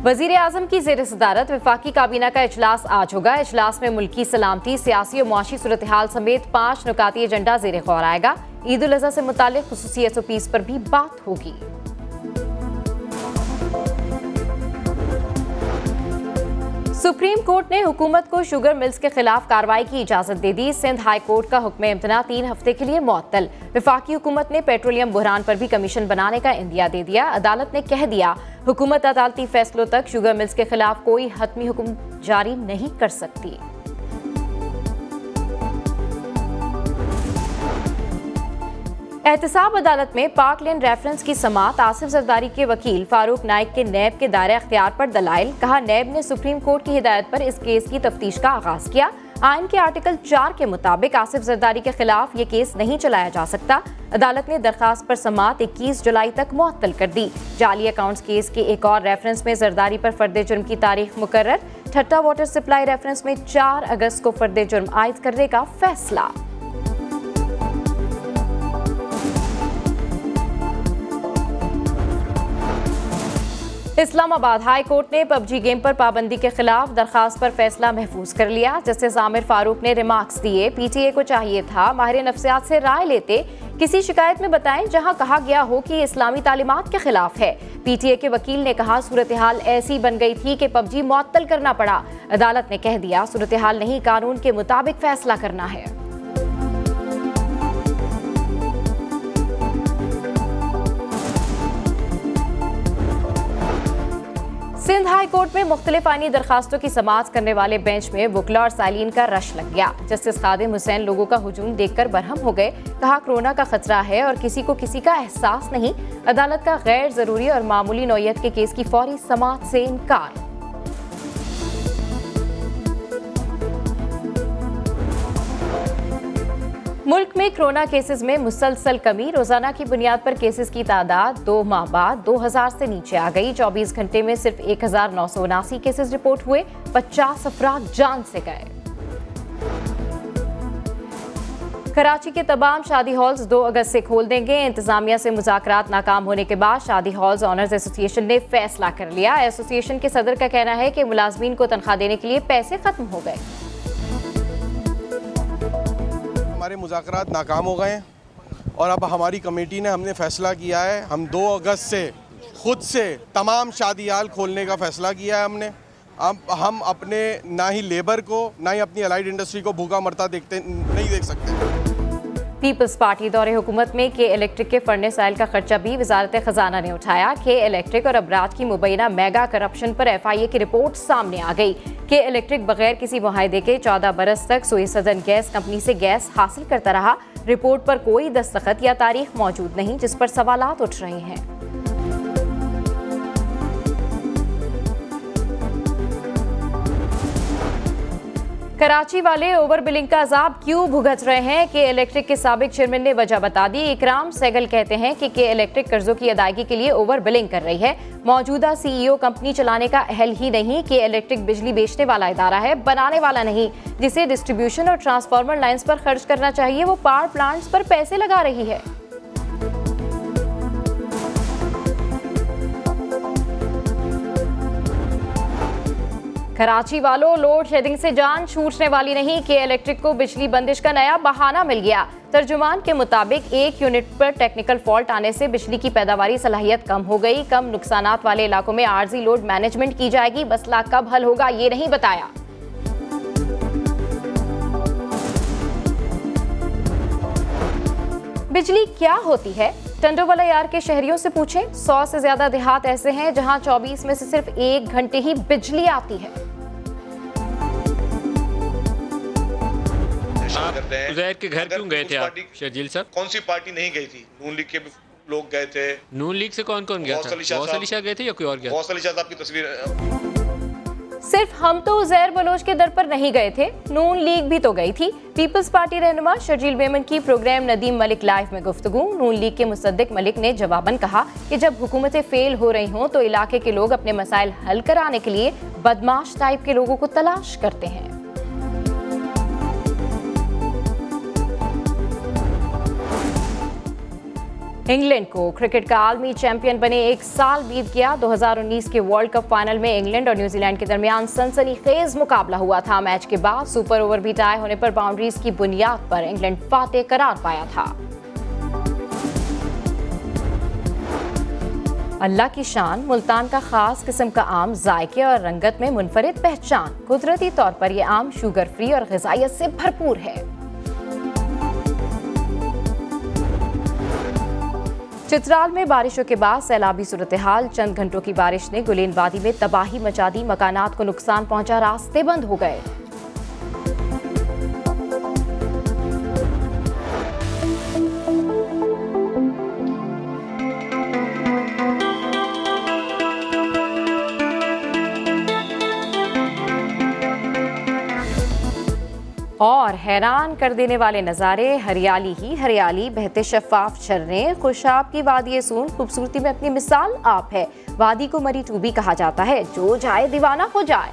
वजीर आजम की ज़ेर सदारत वफाकी काबीना का इजलास आज होगा। इजलास में मुल्की सलामती, सियासी और मुआशी सूरत हाल समेत 5 नुकाती एजेंडा ज़ेर गौर आएगा। ईद उल अज़हा से मुताल्लिक़ खुसूसी SOPs पर भी बात होगी। सुप्रीम कोर्ट ने हुकूमत को शुगर मिल्स के खिलाफ कार्रवाई की इजाजत दे दी। सिंध हाई कोर्ट का हुक्म इम्तना 3 हफ्ते के लिए मुअत्तल। वफाकी हुकूमत ने पेट्रोलियम बुहरान पर भी कमीशन बनाने का इंदिया दे दिया। अदालत ने कह दिया हुकूमत अदालती फैसलों तक शुगर मिल्स के खिलाफ कोई हतमी हुक्म जारी नहीं कर सकती। एहतसाब अदालत में पाक लैंड रेफरेंस की समात। आसिफ जरदारी के वकील फारूक नाइक के नैब के दायरे अख्तियार पर दलाइल। कहा नैब ने सुप्रीम कोर्ट की हिदायत पर इस केस की तफ्तीश का आगाज किया। आइन के आर्टिकल 4 के मुताबिक आसिफ जरदारी के खिलाफ ये केस नहीं चलाया जा सकता। अदालत ने दरखास्त पर समात 21 जुलाई तक मुअत्तल कर दी। जाली अकाउंट्स केस के एक और रेफरेंस में जरदारी पर फर्द जुर्म की तारीख मुकर्रर। ठट्टा वाटर सप्लाई रेफरेंस में 4 अगस्त को फर्द जुर्म आयद करने का फैसला। इस्लामाबाद हाई कोर्ट ने PUBG गेम पर पाबंदी के खिलाफ दरखास्त पर फैसला महफूज कर लिया। जस्टिस आमिर फारूक ने रिमार्क्स दिए PTA को चाहिए था माहिर नफ्सियात से राय लेते किसी शिकायत में बताएं जहां कहा गया हो कि इस्लामी तालीमात के खिलाफ है। PTA के वकील ने कहा सूरत हाल ऐसी बन गई थी कि PUBG मुअत्तल करना पड़ा। अदालत ने कह दिया सूरत हाल नहीं, कानून के मुताबिक फैसला करना है। सिंध हाई कोर्ट में मुख्तलिफ आईनी दरखास्तों की समाअत करने वाले बेंच में वकला और सालीन का रश लग गया। जस्टिस खादिम हुसैन लोगों का हुजूम देखकर बरहम हो गए। कहा कोरोना का खतरा है और किसी को किसी का एहसास नहीं। अदालत का गैर जरूरी और मामूली नौयत के केस की फौरी समाअत से इनकार। मुल्क में कोरोना केसेस में मुसलसल कमी। रोजाना की बुनियाद पर केसेस की तादाद 2 माह बाद 2000 से नीचे आ गई। 24 घंटे में सिर्फ 1979 केसेस रिपोर्ट हुए। 50 अफराद जान से गए। कराची के तमाम शादी हॉल्स 2 अगस्त से खोल देंगे। इंतजामिया से मुज़ाकरात नाकाम होने के बाद शादी हॉल्स ऑनर्स एसोसिएशन ने फैसला कर लिया। एसोसिएशन के सदर का कहना है कि मुलाजमीन को तनख्वाह देने के लिए पैसे खत्म हो गए। हमारे मुज़ाकरात नाकाम हो गए हैं और अब हमारी कमेटी ने हमने फ़ैसला किया है हम 2 अगस्त से खुद से तमाम शादी हाल खोलने का फ़ैसला किया है हमने। अब हम अपने ना ही लेबर को ना ही अपनी अलाइड इंडस्ट्री को भूखा मरता नहीं देख सकते। पीपल्स पार्टी दौरे हुकूमत में के इलेक्ट्रिक के फर्नेस ऑयल का खर्चा भी वजारत खजाना ने उठाया। के इलेक्ट्रिक और अबराज की मुबैना मेगा करप्शन पर FIA की रिपोर्ट सामने आ गई। के इलेक्ट्रिक बगैर किसी मुआहदे के 14 बरस तक सुई सदन गैस कंपनी से गैस हासिल करता रहा। रिपोर्ट पर कोई दस्तखत या तारीख मौजूद नहीं, जिस पर सवालात उठ रहे हैं। कराची वाले ओवर बिलिंग का अजाब क्यों भुगत रहे हैं? के इलेक्ट्रिक के साबिक चेयरमैन ने वजह बता दी। इकराम सहगल कहते हैं कि के इलेक्ट्रिक कर्जों की अदायगी के लिए ओवर बिलिंग कर रही है। मौजूदा CEO कंपनी चलाने का अहल ही नहीं। के इलेक्ट्रिक बिजली बेचने वाला इदारा है, बनाने वाला नहीं। जिसे डिस्ट्रीब्यूशन और ट्रांसफार्मर लाइंस पर खर्च करना चाहिए वो पावर प्लांट्स पर पैसे लगा रही है। कराची वालों, लोड शेडिंग से जान छूटने वाली नहीं। के इलेक्ट्रिक को बिजली बंदिश का नया बहाना मिल गया। तर्जुमान के मुताबिक 1 यूनिट पर टेक्निकल फॉल्ट आने से बिजली की पैदावारी सलाहियत कम हो गई। कम नुकसानात वाले इलाकों में आर्जी लोड मैनेजमेंट की जाएगी। मसला कब हल होगा ये नहीं बताया। बिजली क्या होती है? टंडोवाला यार के शहरियों से पूछें। 100 से ज्यादा देहात ऐसे हैं जहां 24 में से सिर्फ 1 घंटे ही बिजली आती है। उज़ैर के घर क्यों गए थे आप शर्जील साहब? कौन सी पार्टी नहीं गई थी? नून लीग के भी लोग गए थे। नून लीग से कौन कौन गया था? गौस अली शाह गए थे या कोई और गया? गौस अली शाह साहब की तस्वीर। सिर्फ हम तो उज़ैर बलोच के दर पर नहीं गए थे, नून लीग भी तो गई थी। पीपल्स पार्टी रहनुमा शर्जील मेमन की प्रोग्राम नदीम मलिक लाइव में गुफ्तगू। नून लीग के मुसद्दिक मलिक ने जवाबन कहा कि जब हुकूमतें फेल हो रही हों तो इलाके के लोग अपने मसाइल हल कराने के लिए बदमाश टाइप के लोगों को तलाश करते हैं। इंग्लैंड को क्रिकेट का आलमी चैंपियन बने एक साल बीत गया। 2019 के वर्ल्ड कप फाइनल में इंग्लैंड और न्यूजीलैंड के दरमियान सनसनीखेज मुकाबला हुआ था। मैच के बाद सुपर ओवर भी टाई होने पर बाउंड्रीज की बुनियाद पर इंग्लैंड फातेह करार पाया था। अल्लाह की शान, मुल्तान का खास किस्म का आम जायके और रंगत में मुनफरिद पहचान। कुदरती तौर पर यह आम शुगर फ्री और ग़िज़ाइयत से भरपूर है। चित्राल में बारिशों के बाद सैलाबी सूरत हाल। चंद घंटों की बारिश ने गुलेन वादी में तबाही मचा दी। मकानात को नुकसान पहुंचा, रास्ते बंद हो गए। और हैरान कर देने वाले नज़ारे, हरियाली ही हरियाली, बहते शफाफ झरने, खुशाब की वादी सून खूबसूरती में अपनी मिसाल आप है। वादी को मरी टूबी कहा जाता है, जो जाए दीवाना हो जाए।